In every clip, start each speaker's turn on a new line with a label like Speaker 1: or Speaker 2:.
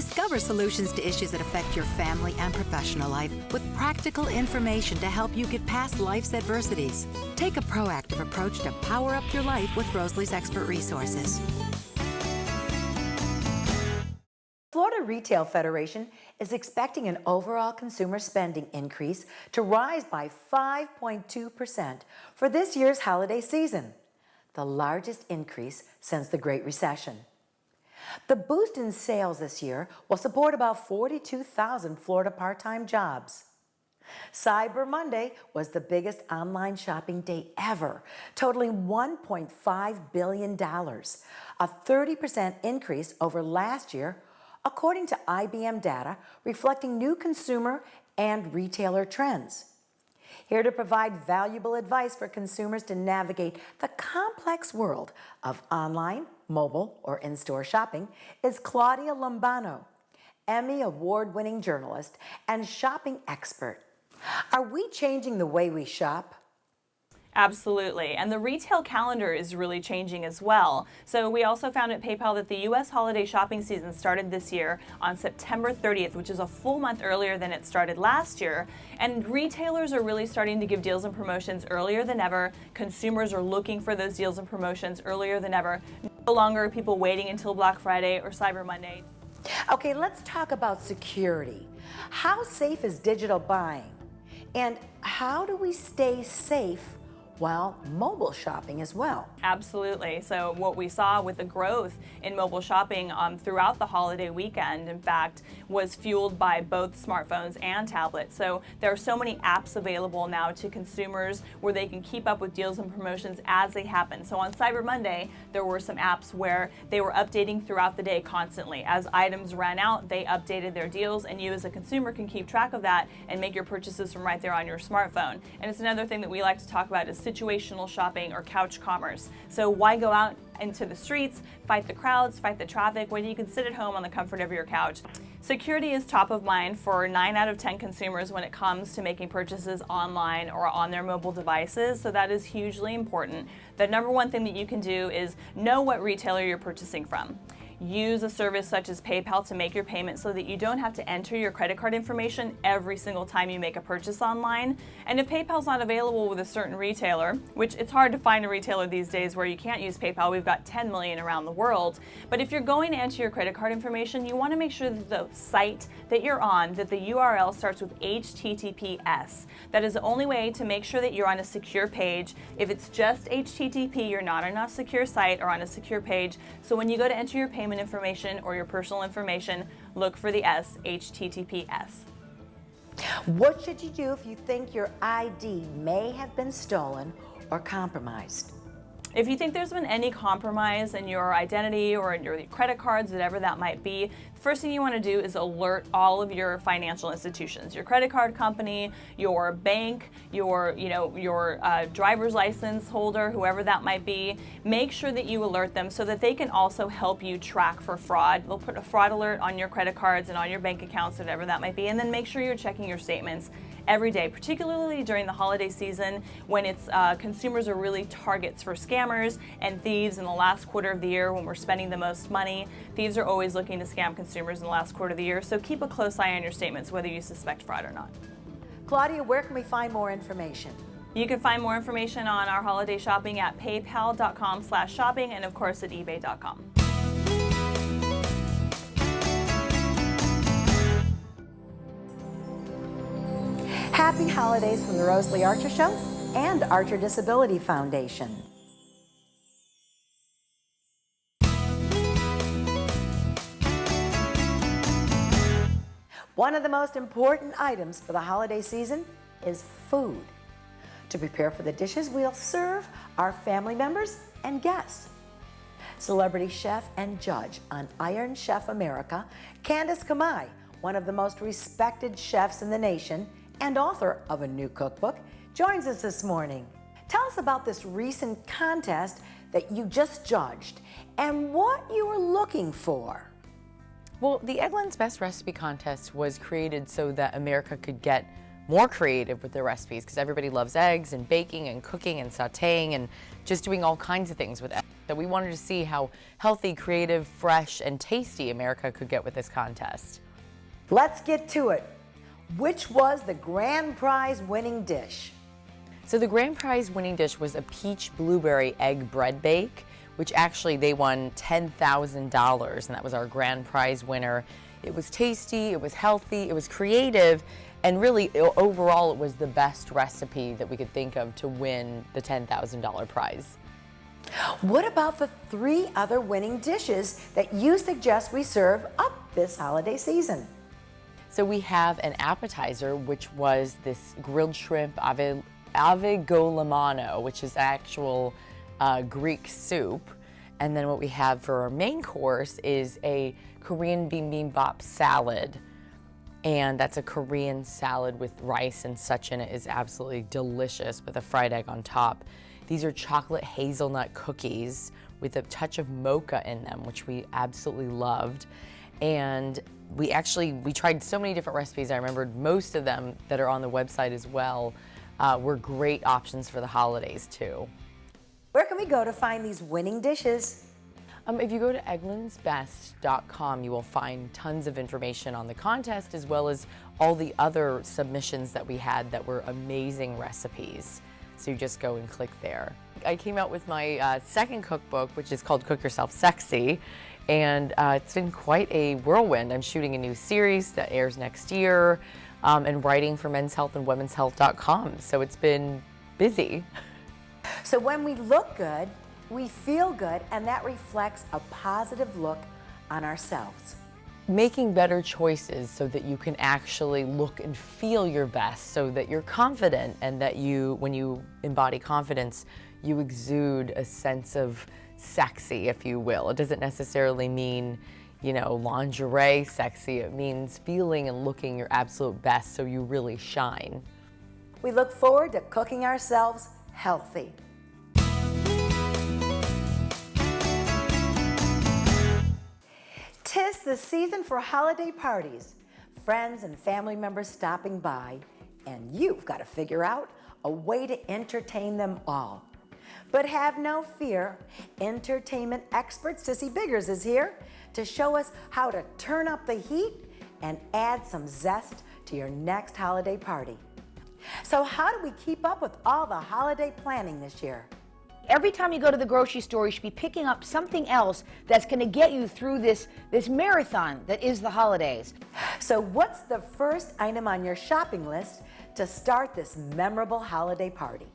Speaker 1: Discover solutions to issues that affect your family and professional life with practical information to help you get past life's adversities. Take a proactive approach to power up your life with Rosalie's expert resources.
Speaker 2: Florida Retail Federation is expecting an overall consumer spending increase to rise by 5.2% for this year's holiday season, the largest increase since the Great Recession. The boost in sales this year will support about 42,000 Florida part-time jobs. Cyber Monday was the biggest online shopping day ever, totaling $1.5 billion, a 30% increase over last year, according to IBM data reflecting new consumer and retailer trends. Here to provide valuable advice for consumers to navigate the complex world of online, mobile, or in-store shopping is Claudia Lambano, Emmy award-winning journalist and shopping expert. Are we changing the way we shop?
Speaker 3: Absolutely, and the retail calendar is really changing as well. So we also found at PayPal that the U.S. holiday shopping season started this year on September 30th, which is a full month earlier than it started last year. And retailers are really starting to give deals and promotions earlier than ever. Consumers are looking for those deals and promotions earlier than ever. No longer are people waiting until Black Friday or Cyber Monday.
Speaker 2: Okay, let's talk about security. How safe is digital buying? And how do we stay safe while mobile shopping as well?
Speaker 3: Absolutely. So what we saw with the growth in mobile shopping throughout the holiday weekend, in fact, was fueled by both smartphones and tablets. So there are so many apps available now to consumers where they can keep up with deals and promotions as they happen. So on Cyber Monday, there were some apps where they were updating throughout the day constantly. As items ran out, they updated their deals, and you as a consumer can keep track of that and make your purchases from right there on your smartphone. And it's another thing that we like to talk about is situational shopping or couch commerce. So why go out into the streets, fight the crowds, fight the traffic, when you can sit at home on the comfort of your couch? Security is top of mind for 9 out of 10 consumers when it comes to making purchases online or on their mobile devices, so that is hugely important. The number one thing that you can do is know what retailer you're purchasing from. Use a service such as PayPal to make your payment so that you don't have to enter your credit card information every single time you make a purchase online. And if PayPal's not available with a certain retailer, which it's hard to find a retailer these days where you can't use PayPal, we've got 10 million around the world. But if you're going to enter your credit card information, you want to make sure that the site that you're on, that the URL starts with HTTPS. That is the only way to make sure that you're on a secure page. If it's just HTTP, you're not on a secure site or on a secure page. So when you go to enter your payment information or your personal information, look for the S, HTTPS.
Speaker 2: What should you do if you think your ID may have been stolen or compromised?
Speaker 3: If you think there's been any compromise in your identity or in your credit cards, whatever that might be, the first thing you want to do is alert all of your financial institutions, your credit card company, your bank, your driver's license holder, whoever that might be. Make sure that you alert them so that they can also help you track for fraud. They'll put a fraud alert on your credit cards and on your bank accounts, whatever that might be, and then make sure you're checking your statements every day, particularly during the holiday season when it's consumers are really targets for scammers and thieves in the last quarter of the year when we're spending the most money. Thieves are always looking to scam consumers in the last quarter of the year, so keep a close eye on your statements whether you suspect fraud or not.
Speaker 2: Claudia, where can we find more information?
Speaker 3: You can find more information on our holiday shopping at paypal.com/shopping and of course at ebay.com.
Speaker 2: Happy holidays from the Rosalie Archer Show and Archer Disability Foundation. One of the most important items for the holiday season is food. To prepare for the dishes we'll serve our family members and guests. Celebrity chef and judge on Iron Chef America, Candace Kumai, one of the most respected chefs in the nation and author of a new cookbook, joins us this morning. Tell us about this recent contest that you just judged and what you were looking for.
Speaker 4: Well, the Eggland's Best Recipe Contest was created so that America could get more creative with their recipes because everybody loves eggs and baking and cooking and sauteing and just doing all kinds of things with eggs. that we wanted to see how healthy, creative, fresh, and tasty America could get with this contest.
Speaker 2: Let's get to it. Which was the grand prize winning dish?
Speaker 4: So the grand prize winning dish was a peach blueberry egg bread bake, which actually they won $10,000, and that was our grand prize winner. It was tasty, it was healthy, it was creative, and really overall it was the best recipe that we could think of to win the $10,000 prize.
Speaker 2: What about the 3 other winning dishes that you suggest we serve up this holiday season?
Speaker 4: So we have an appetizer, which was this grilled shrimp ave Lambano, which is actual Greek soup. And then what we have for our main course is a Korean bibimbap salad. And that's a Korean salad with rice and such in it. Is absolutely delicious with a fried egg on top. These are chocolate hazelnut cookies with a touch of mocha in them, which we absolutely loved. And we tried so many different recipes. I remembered most of them that are on the website as well were great options for the holidays too.
Speaker 2: Where can we go to find these winning dishes?
Speaker 1: If you go to eglandsbest.com, you will find tons of information on the contest, as well as all the other submissions that we had that were amazing recipes. So you just go and click there. I came out with my second cookbook, which is called Cook Yourself Sexy, and it's been quite a whirlwind. I'm shooting a new series that airs next year, and writing for Men's Health and Women's Health.com. So it's been busy.
Speaker 2: So when we look good, we feel good, and that reflects a positive look on ourselves.
Speaker 1: Making better choices so that you can actually look and feel your best, so that you're confident, and that when you embody confidence, you exude a sense of sexy, if you will. It doesn't necessarily mean, lingerie sexy. It means feeling and looking your absolute best so you really shine.
Speaker 2: We look forward to cooking ourselves healthy. Tis the season for holiday parties, friends and family members stopping by, and you've got to figure out a way to entertain them all. But have no fear, entertainment expert Sissy Biggers is here to show us how to turn up the heat and add some zest to your next holiday party. So how do we keep up with all the holiday planning this year?
Speaker 5: Every time you go to the grocery store, you should be picking up something else that's going to get you through this marathon that is the holidays.
Speaker 2: So what's the first item on your shopping list to start this memorable holiday party?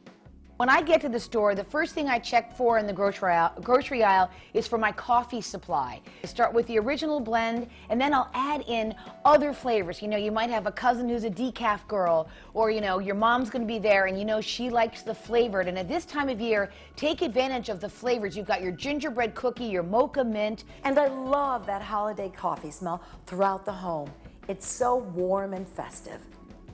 Speaker 5: When I get to the store, the first thing I check for in the grocery aisle is for my coffee supply. I start with the original blend, and then I'll add in other flavors. You might have a cousin who's a decaf girl, or your mom's going to be there, and she likes the flavored. And at this time of year, take advantage of the flavors. You've got your gingerbread cookie, your mocha mint.
Speaker 2: And I love that holiday coffee smell throughout the home. It's so warm and festive.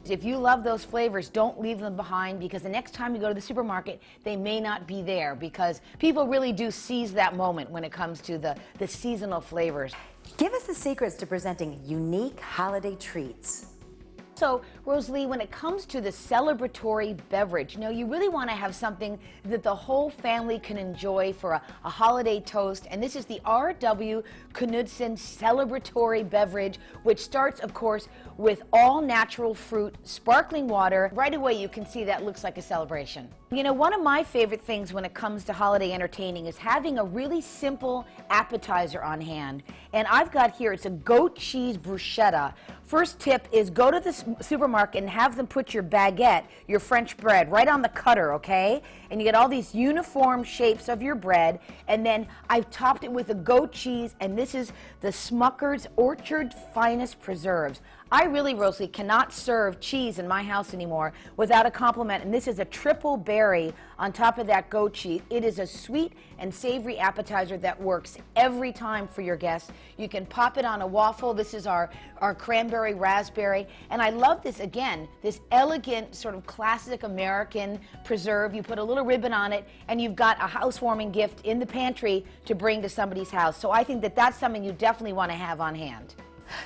Speaker 5: If you love those flavors, don't leave them behind, because the next time you go to the supermarket, they may not be there, because people really do seize that moment when it comes to the seasonal flavors.
Speaker 2: Give us the secrets to presenting unique holiday treats.
Speaker 5: So, Rosalie, when it comes to the celebratory beverage, you really want to have something that the whole family can enjoy for a holiday toast. And this is the R.W. Knudsen celebratory beverage, which starts, of course, with all natural fruit, sparkling water. Right away, you can see that looks like a celebration. One of my favorite things when it comes to holiday entertaining is having a really simple appetizer on hand. And I've got here, it's a goat cheese bruschetta. First tip is go to the supermarket and have them put your baguette, your French bread, right on the cutter, okay? And you get all these uniform shapes of your bread. And then I've topped it with a goat cheese, and this is the Smucker's Orchard Finest Preserves. I really, Rosalie, cannot serve cheese in my house anymore without a compliment, and this is a triple berry on top of that goat cheese. It is a sweet and savory appetizer that works every time for your guests. You can pop it on a waffle. This is our cranberry raspberry, and I love this, again, this elegant sort of classic American preserve. You put a little ribbon on it, and you've got a housewarming gift in the pantry to bring to somebody's house. So I think that that's something you definitely want to have on hand.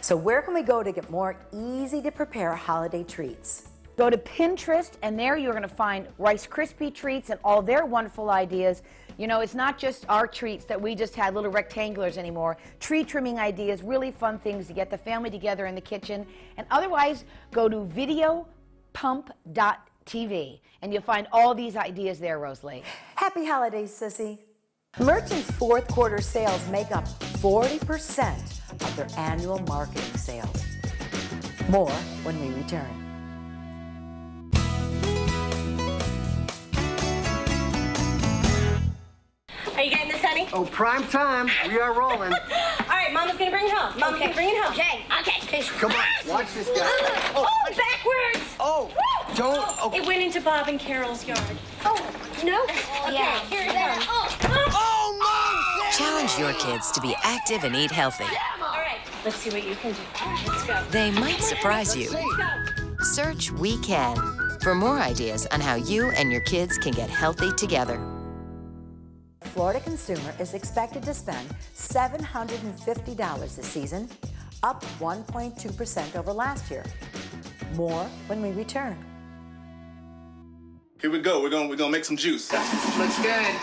Speaker 2: So where can we go to get more easy to prepare holiday treats?
Speaker 5: Go to Pinterest, and there you're going to find Rice Krispie treats and all their wonderful ideas. You know, it's not just our treats that we just had, little rectangulars anymore. Tree trimming ideas, really fun things to get the family together in the kitchen. And otherwise, go to videopump.tv and you'll find all these ideas there, Rosalie.
Speaker 2: Happy holidays, Sissy. Merchants' fourth quarter sales make up 40% of their annual marketing sales. More when we return.
Speaker 6: Are you getting this, honey?
Speaker 7: Oh, prime time. We are rolling.
Speaker 6: All right, Mama's gonna bring it home. Mama's gonna bring it home.
Speaker 5: Okay.
Speaker 7: Come on, watch this guy.
Speaker 6: Oh, backwards!
Speaker 7: Oh, don't. Oh,
Speaker 6: It went into Bob and Carol's yard. Oh, no? Okay, here it comes.
Speaker 7: oh Mom!
Speaker 8: Challenge your kids to be active and eat healthy.
Speaker 6: All right, let's see what you can do. All right, let's go.
Speaker 8: They might surprise you.
Speaker 6: Let's go.
Speaker 8: Search We Can for more ideas on how you and your kids can get healthy together.
Speaker 2: Florida consumer is expected to spend $750 this season, up 1.2% over last year. More when we return.
Speaker 9: Here we go. We're gonna make some juice.
Speaker 7: Looks good.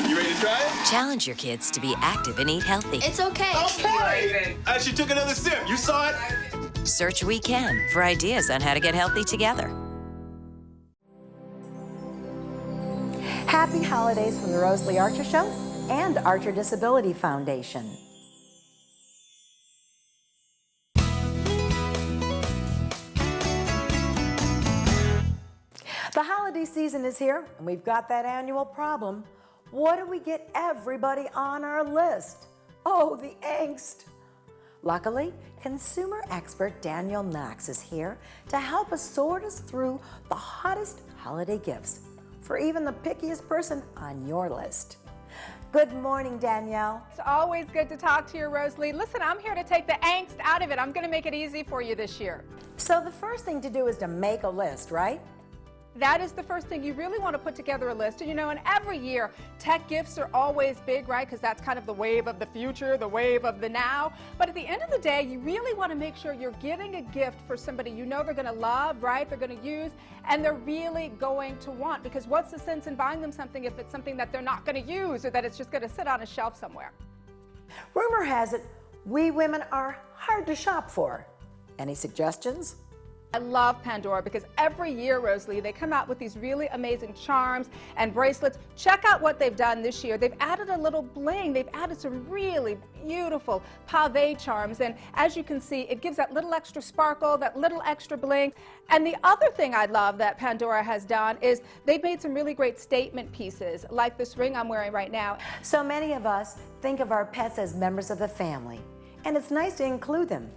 Speaker 9: You ready to try it?
Speaker 8: Challenge your kids to be active and eat healthy.
Speaker 6: It's okay.
Speaker 9: Okay. She took another sip. You saw it?
Speaker 8: Search We Can for ideas on how to get healthy together.
Speaker 2: Happy holidays from the Rosalie Archer Show and Archer Disability Foundation. The holiday season is here, and we've got that annual problem. What do we get everybody on our list? Oh, the angst. Luckily, consumer expert Danielle Knox is here to help us sort us through the hottest holiday gifts for even the pickiest person on your list. Good morning, Danielle.
Speaker 10: It's always good to talk to you, Rosalie. Listen, I'm here to take the angst out of it. I'm going to make it easy for you this year.
Speaker 2: So the first thing to do is to make a list, right?
Speaker 10: That is the first thing. You really want to put together a list. And you know, and every year, tech gifts are always big, right? Because that's kind of the wave of the future, the wave of the now. But at the end of the day, you really want to make sure you're getting a gift for somebody you know they're going to love, right? They're going to use, and they're really going to want. Because what's the sense in buying them something if it's something that they're not going to use or that it's just going to sit on a shelf somewhere?
Speaker 2: Rumor has it, we women are hard to shop for. Any suggestions?
Speaker 10: I love Pandora because every year, Rosalie, they come out with these really amazing charms and bracelets. Check out what they've done this year. They've added a little bling. They've added some really beautiful pave charms. And as you can see, it gives that little extra sparkle, that little extra bling. And the other thing I love that Pandora has done is they've made some really great statement pieces, like this ring I'm wearing right now.
Speaker 2: So many of us think of our pets as members of the family, and it's nice to include them.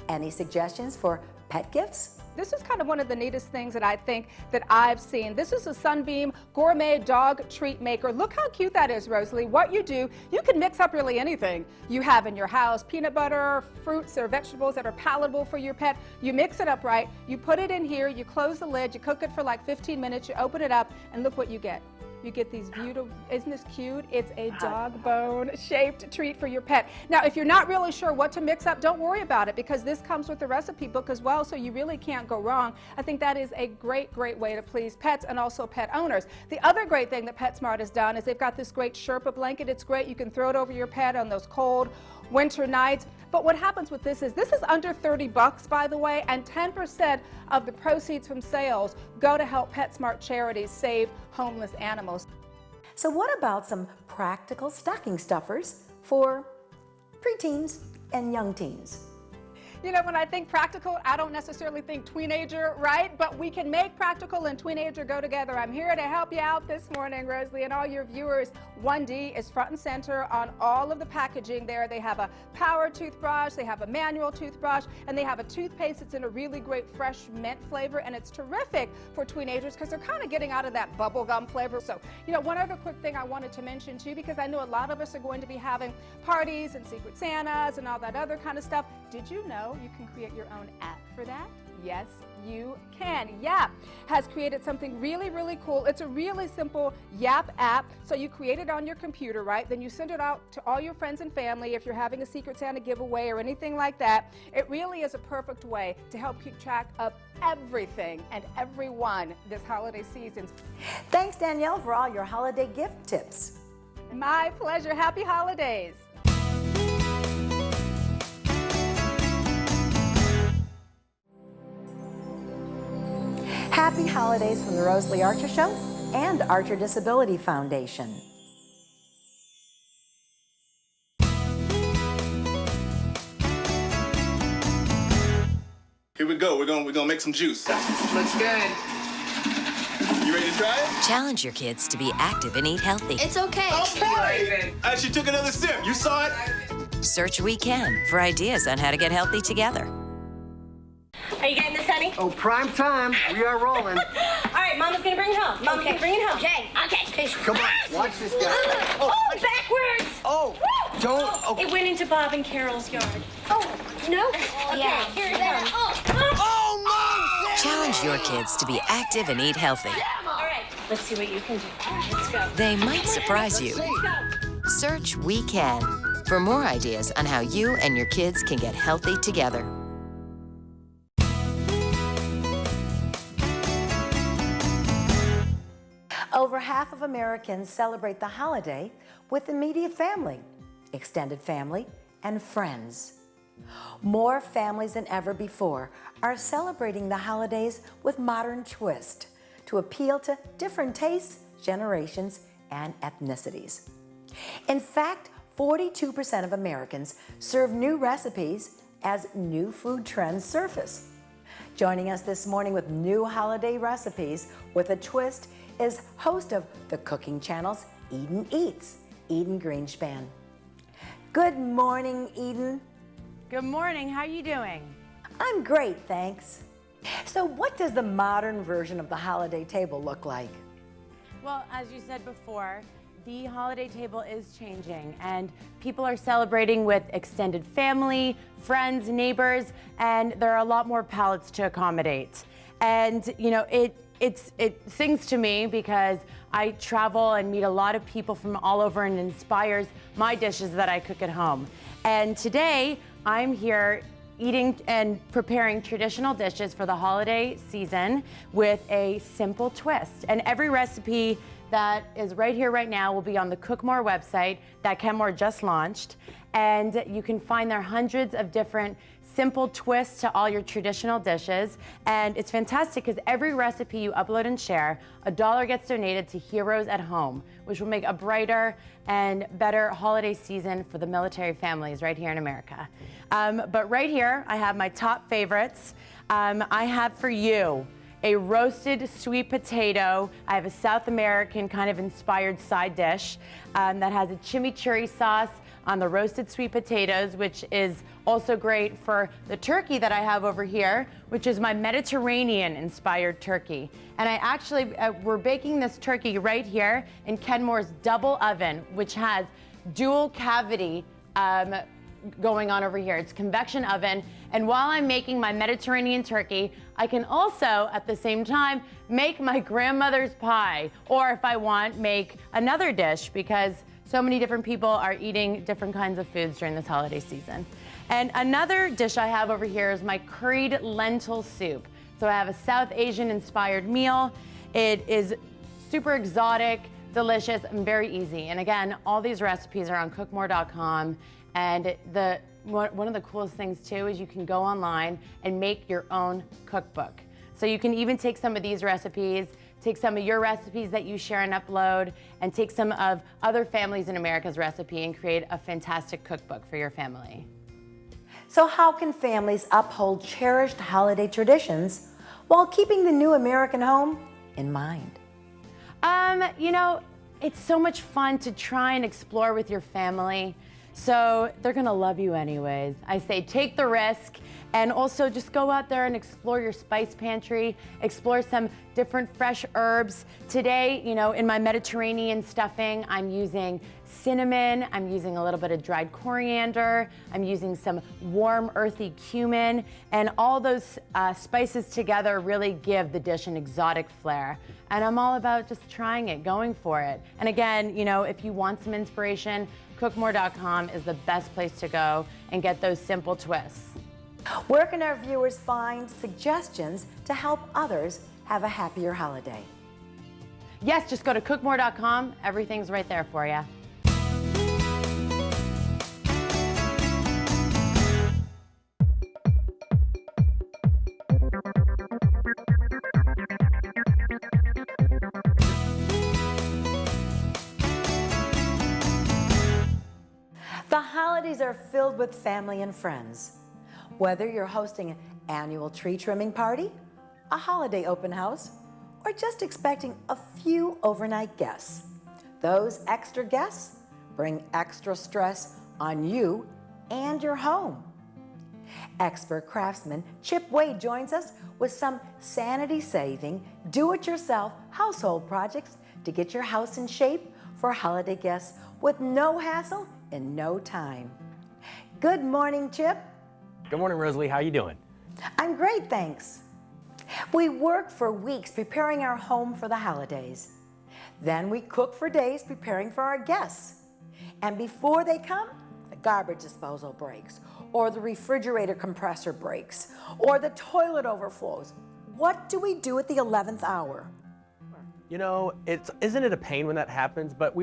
Speaker 2: Any suggestions for pet gifts?
Speaker 10: This is kind of one of the neatest things that I think that I've seen. This is a Sunbeam Gourmet Dog Treat Maker. Look how cute that is, Rosalie. What you do, you can mix up really anything you have in your house. Peanut butter, fruits or vegetables that are palatable for your pet. You mix it up right. You put it in here. You close the lid. You cook it for like 15 minutes. You open it up and look what you get. You get these beautiful, isn't this cute? It's a dog bone shaped treat for your pet. Now, if you're not really sure what to mix up, don't worry about it because this comes with the recipe book as well, so you really can't go wrong. I think that is a great, great way to please pets and also pet owners. The other great thing that PetSmart has done is they've got this great Sherpa blanket. It's great. You can throw it over your pet on those cold winter nights. But what happens with this is under 30 bucks, by the way, and 10% of the proceeds from sales go to help PetSmart charities save homeless animals.
Speaker 2: So what about some practical stocking stuffers for preteens and young teens?
Speaker 10: You know, when I think practical, I don't necessarily think teenager, right? But we can make practical and teenager go together. I'm here to help you out this morning, Rosalie, and all your viewers. 1D is front and center on all of the packaging there. They have a power toothbrush, they have a manual toothbrush, and they have a toothpaste that's in a really great fresh mint flavor, and it's terrific for teenagers because they're kind of getting out of that bubble gum flavor. So, you know, one other quick thing I wanted to mention too, because I know a lot of us are going to be having parties and Secret Santas and all that other kind of stuff. Did you know know you can create your own app for that? Yes, you can. Yap has created something really, really cool. It's a really simple Yap app. So you create it on your computer, right? Then you send it out to all your friends and family if you're having a Secret Santa giveaway or anything like that. It really is a perfect way to help keep track of everything and everyone this holiday season.
Speaker 2: Thanks, Danielle, for all your holiday gift tips.
Speaker 10: My pleasure. Happy holidays.
Speaker 2: Happy holidays from the Rosalie Archer Show and Archer Disability Foundation.
Speaker 9: Here we go. We're gonna make some juice.
Speaker 7: Looks good.
Speaker 9: You ready to try it?
Speaker 8: Challenge your kids to be active and eat healthy.
Speaker 6: It's okay.
Speaker 9: Okay. She took another sip. You saw it?
Speaker 8: Search We Can for ideas on how to get healthy together.
Speaker 6: Are you getting this, honey?
Speaker 7: Oh, prime time. We are rolling.
Speaker 6: All right, Mama's gonna bring it home. Mama's gonna bring it home. Okay.
Speaker 7: Come on, watch this guy.
Speaker 6: Oh, backwards.
Speaker 7: Oh, don't. Okay.
Speaker 6: It went into Bob and Carol's yard. Oh, no? Okay, here it comes.
Speaker 7: Oh, no!
Speaker 8: Challenge your kids to be active and eat healthy.
Speaker 6: All right, let's see what you can do. Let's go.
Speaker 8: They might surprise you.
Speaker 6: Let's go.
Speaker 8: Search We Can for more ideas on how you and your kids can get healthy together.
Speaker 2: Over half of Americans celebrate the holiday with immediate family, extended family, and friends. More families than ever before are celebrating the holidays with modern twist to appeal to different tastes, generations, and ethnicities. In fact, 42% of Americans serve new recipes as new food trends surface. Joining us this morning with new holiday recipes with a twist is host of the cooking channel's Eden Eats, Eden Grinshpan. Good morning, Eden.
Speaker 11: Good morning, how are you doing?
Speaker 2: I'm great, thanks. So what does the modern version of the holiday table look like?
Speaker 11: Well, as you said before, the holiday table is changing and people are celebrating with extended family, friends, neighbors, and there are a lot more palates to accommodate. And you know, it sings to me because I travel and meet a lot of people from all over and inspires my dishes that I cook at home. And today I'm here eating and preparing traditional dishes for the holiday season with a simple twist. And every recipe that is right here right now will be on the Cook More website that Ken Moore just launched. And you can find there hundreds of different simple twists to all your traditional dishes. And it's fantastic because every recipe you upload and share, $1 gets donated to Heroes at Home, which will make a brighter and better holiday season for the military families right here in America. But right here, I have my top favorites. I have for you a roasted sweet potato. I have a South American kind of inspired side dish that has a chimichurri sauce on the roasted sweet potatoes, which is also great for the turkey that I have over here, which is my Mediterranean inspired turkey. And I actually, we're baking this turkey right here in Ken Moore's double oven, which has dual cavity going on over here. It's convection oven. And while I'm making my Mediterranean turkey, I can also, at the same time, make my grandmother's pie, or if I want, make another dish, because so many different people are eating different kinds of foods during this holiday season. And another dish I have over here is my curried lentil soup. So I have a South Asian inspired meal. It is super exotic, delicious, and very easy. And again, all these recipes are on cookmore.com. And one of the coolest things too is you can go online and make your own cookbook. So you can even take some of these recipes, take some of your recipes that you share and upload, and take some of other families in America's recipe and create a fantastic cookbook for your family.
Speaker 2: So how can families uphold cherished holiday traditions while keeping the new American home in mind?
Speaker 11: You know, it's so much fun to try and explore with your family. So they're gonna love you anyways. I say take the risk, and also just go out there and explore your spice pantry, explore some different fresh herbs. Today, you know, in my Mediterranean stuffing, I'm using cinnamon, I'm using a little bit of dried coriander, I'm using some warm earthy cumin, and all those spices together really give the dish an exotic flair. And I'm all about just trying it, going for it. And again, you know, if you want some inspiration, cookmore.com is the best place to go and get those simple twists.
Speaker 2: Where can our viewers find suggestions to help others have a happier holiday?
Speaker 11: Yes, just go to cookmore.com. Everything's right there for you.
Speaker 2: The holidays are filled with family and friends. Whether you're hosting an annual tree trimming party, a holiday open house, or just expecting a few overnight guests, those extra guests bring extra stress on you and your home. Expert craftsman Chip Wade joins us with some sanity-saving, do-it-yourself household projects to get your house in shape for holiday guests with no hassle and no time. Good morning, Chip.
Speaker 12: Good morning, Rosalie. How you doing?
Speaker 2: I'm great, thanks. We work for weeks preparing our home for the holidays. Then we cook for days preparing for our guests. And before they come, the garbage disposal breaks, or the refrigerator compressor breaks, or the toilet overflows. What do we do at the 11th hour?
Speaker 12: You know, isn't it a pain when that happens? But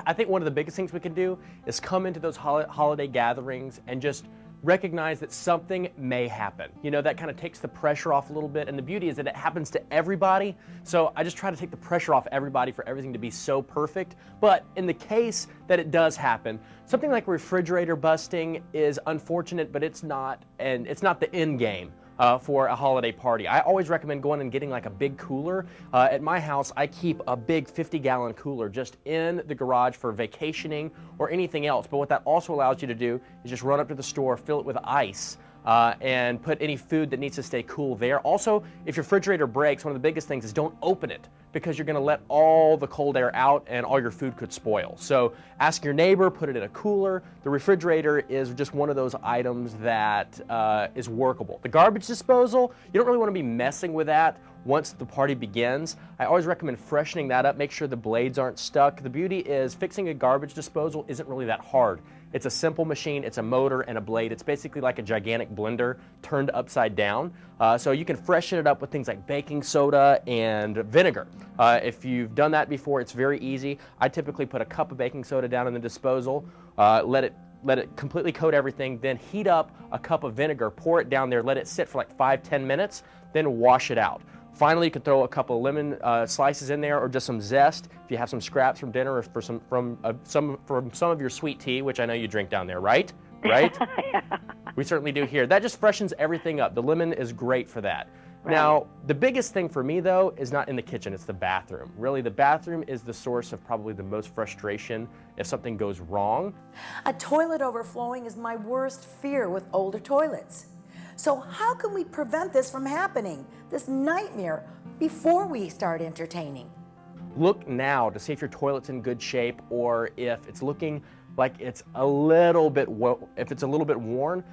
Speaker 12: I think one of the biggest things we can do is come into those holiday gatherings and just recognize that something may happen. You know, that kind of takes the pressure off a little bit, and the beauty is that it happens to everybody. So I just try to take the pressure off everybody for everything to be so perfect. But in the case that it does happen, something like refrigerator busting is unfortunate, but it's not the end game. For a holiday party. I always recommend going and getting like a big cooler. At my house, I keep a big 50-gallon cooler just in the garage for vacationing or anything else. But what that also allows you to do is just run up to the store, fill it with ice, and put any food that needs to stay cool there. Also, if your refrigerator breaks, one of the biggest things is don't open it, because you're going to let all the cold air out and all your food could spoil. So ask your neighbor, put it in a cooler. The refrigerator is just one of those items that is workable. The garbage disposal, you don't really want to be messing with that once the party begins. I always recommend freshening that up, make sure the blades aren't stuck. The beauty is fixing a garbage disposal isn't really that hard. It's a simple machine, it's a motor and a blade. It's basically like a gigantic blender turned upside down. So you can freshen it up with things like baking soda and vinegar. If you've done that before, it's very easy. I typically put a cup of baking soda down in the disposal, let it completely coat everything, then heat up a cup of vinegar, pour it down there, let it sit for like 5-10 minutes, then wash it out. Finally, you can throw a couple of lemon slices in there, or just some zest if you have some scraps from dinner, or from some of your sweet tea, which I know you drink down there, right? Right? Yeah. We certainly do here. That just freshens everything up. The lemon is great for that. Right. Now, the biggest thing for me, though, is not in the kitchen, it's the bathroom. Really, the bathroom is the source of probably the most frustration if something goes wrong.
Speaker 2: A toilet overflowing is my worst fear with older toilets. So how can we prevent this from happening, this nightmare, before we start entertaining?
Speaker 12: Look now to see if your toilet's in good shape, or if it's looking like it's a little bit worn.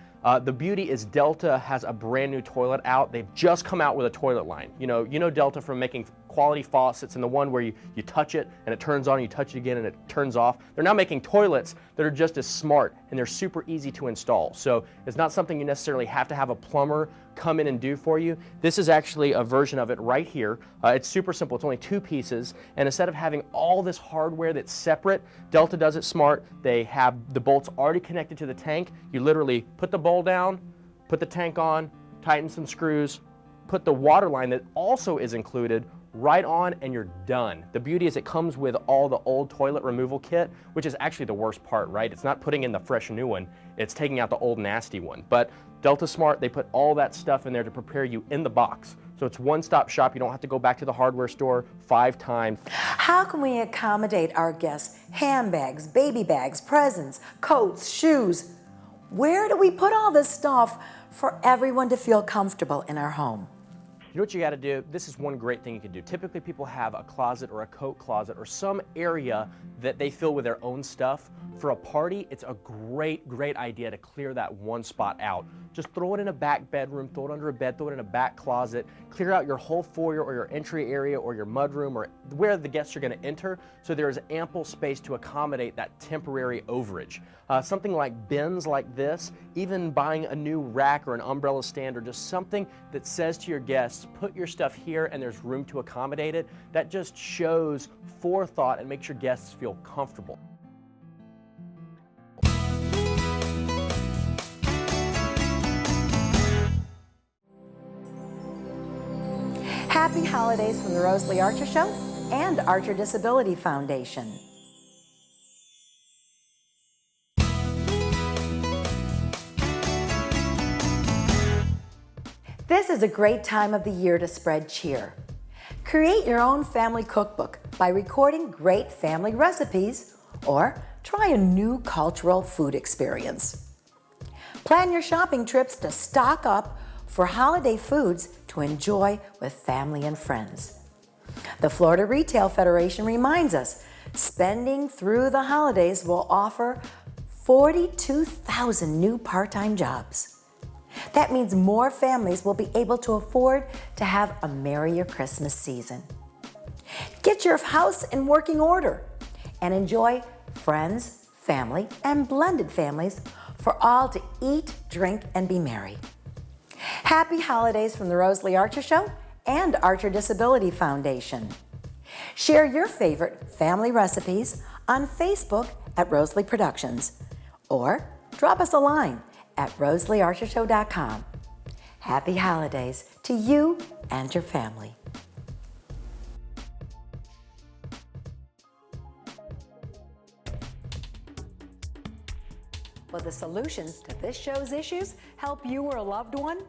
Speaker 12: The beauty is Delta has a brand new toilet out. They've just come out with a toilet line. You know Delta from making quality faucets, and the one where you touch it and it turns on, you touch it again and it turns off. They're now making toilets that are just as smart, and they're super easy to install. So it's not something you necessarily have to have a plumber come in and do for you. This is actually a version of it right here. It's super simple. It's only 2 pieces, and instead of having all this hardware that's separate, Delta does it smart. They have the bolts already connected to the tank. You literally put the bowl down, put the tank on, tighten some screws, put the water line that also is included right on, and you're done. The beauty is it comes with all the old toilet removal kit, which is actually the worst part, right? It's not putting in the fresh new one, it's taking out the old nasty one. But Delta Smart, they put all that stuff in there to prepare you in the box. So it's one-stop shop. You don't have to go back to the hardware store 5 times.
Speaker 2: How can we accommodate our guests' handbags, baby bags, presents, coats, shoes? Where do we put all this stuff for everyone to feel comfortable in our home?
Speaker 12: You know what you got to do? This is one great thing you can do. Typically people have a closet or a coat closet or some area that they fill with their own stuff. For a party, it's a great idea to clear that one spot out. Just throw it in a back bedroom, throw it under a bed, throw it in a back closet, clear out your whole foyer or your entry area or your mudroom or where the guests are going to enter so there is ample space to accommodate that temporary overage. Something like bins like this, even buying a new rack or an umbrella stand or just something that says to your guests, put your stuff here and there's room to accommodate it, that just shows forethought and makes your guests feel comfortable.
Speaker 2: Happy holidays from the Rosalie Archer Show and Archer Disability Foundation. This is a great time of the year to spread cheer. Create your own family cookbook by recording great family recipes or try a new cultural food experience. Plan your shopping trips to stock up for holiday foods to enjoy with family and friends. The Florida Retail Federation reminds us, spending through the holidays will offer 42,000 new part-time jobs. That means more families will be able to afford to have a merrier Christmas season. Get your house in working order and enjoy friends, family, and blended families for all to eat, drink, and be merry. Happy holidays from the Rosalie Archer Show and Archer Disability Foundation. Share your favorite family recipes on Facebook at Rosalie Productions or drop us a line at rosaliearchershow.com. Happy holidays to you and your family. Will the solutions to this show's issues help you or a loved one?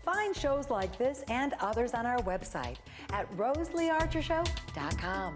Speaker 2: Find shows like this and others on our website at rosaliearchershow.com.